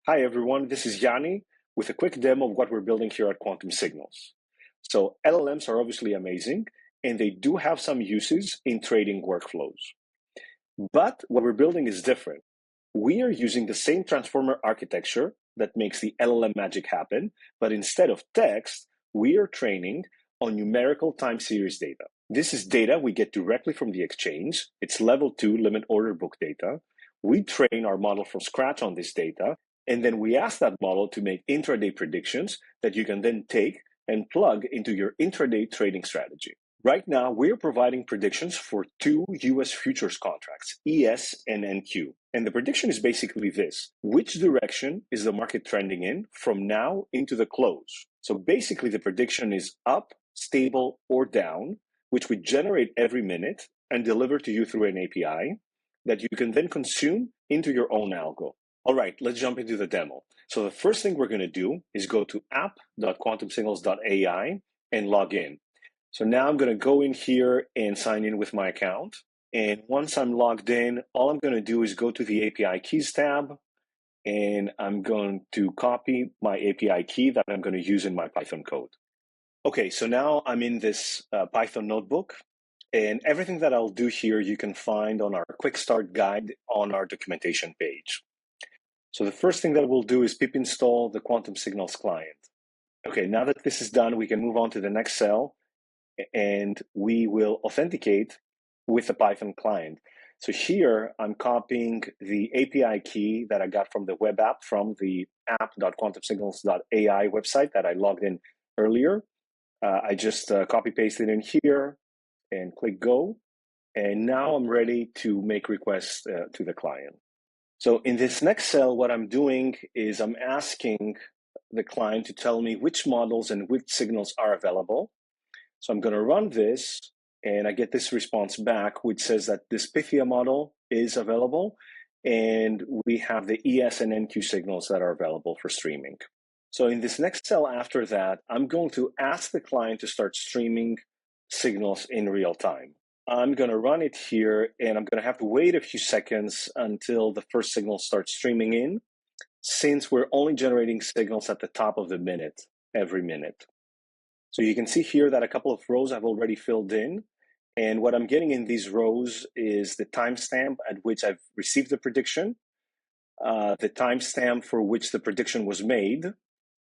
Hi everyone, this is Yanni with a quick demo of what we're building here at Quantum Signals. So LLMs are obviously amazing and they do have some uses in trading workflows. But what we're building is different. We are using the same transformer architecture that makes the LLM magic happen, but instead of text, we are training on numerical time series data. This is data we get directly from the exchange. It's level 2 limit order book data. We train our model from scratch on this data, and then we ask that model to make intraday predictions that you can then take and plug into your intraday trading strategy. Right now, we're providing predictions for two US futures contracts, ES and NQ. And the prediction is basically this: which direction is the market trending in from now into the close? So basically, the prediction is up, stable, or down, which we generate every minute and deliver to you through an API that you can then consume into your own algo. All right, let's jump into the demo. So the first thing we're going to do is go to app.quantumsignals.ai and log in. So now I'm going to go in here and sign in with my account. And once I'm logged in, all I'm going to do is go to the API keys tab, and I'm going to copy my API key that I'm going to use in my Python code. Okay, so now I'm in this Python notebook, and everything that I'll do here you can find on our quick start guide on our documentation page. So the first thing that we'll do is pip install the Quantum Signals client. Okay, now that this is done, we can move on to the next cell, and we will authenticate with the Python client. So here I'm copying the API key that I got from the web app from the app.quantumsignals.ai website that I logged in earlier. I just copy pasted in here and click go. And now I'm ready to make requests to the client. So in this next cell, what I'm doing is I'm asking the client to tell me which models and which signals are available. So I'm going to run this, and I get this response back, which says that this Pythia model is available, and we have the ES and NQ signals that are available for streaming. So in this next cell after that, I'm going to ask the client to start streaming signals in real time. I'm going to run it here, and I'm going to have to wait a few seconds until the first signal starts streaming in, since we're only generating signals at the top of the minute, every minute. So you can see here that a couple of rows I've already filled in, and what I'm getting in these rows is the timestamp at which I've received the prediction, the timestamp for which the prediction was made,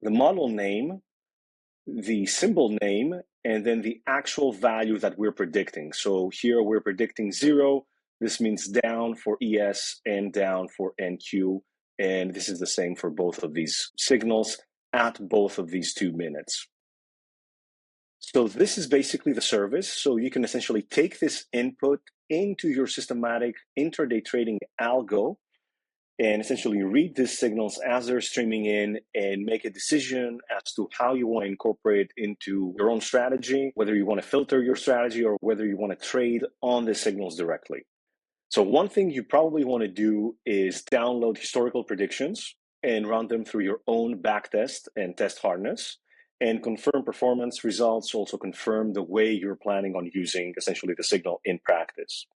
the model name, the symbol name, and then the actual value that we're predicting. So here we're predicting 0. This means down for ES and down for NQ. And this is the same for both of these signals at both of these 2 minutes. So this is basically the service. So you can essentially take this input into your systematic intraday trading algo and essentially read these signals as they're streaming in and make a decision as to how you want to incorporate into your own strategy, whether you want to filter your strategy or whether you want to trade on the signals directly. So one thing you probably want to do is download historical predictions and run them through your own backtest and test harness and confirm performance results, also confirm the way you're planning on using essentially the signal in practice.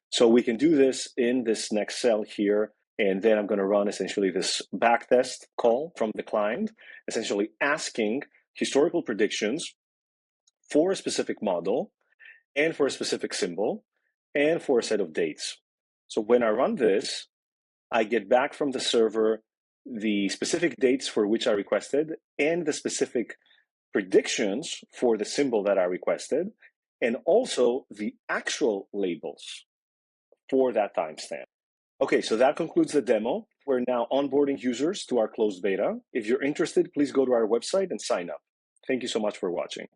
So we can do this in this next cell here. And then I'm going to run essentially this backtest call from the client, essentially asking historical predictions for a specific model and for a specific symbol and for a set of dates. So when I run this, I get back from the server the specific dates for which I requested and the specific predictions for the symbol that I requested, and also the actual labels for that timestamp. Okay, so that concludes the demo. We're now onboarding users to our closed beta. If you're interested, please go to our website and sign up. Thank you so much for watching.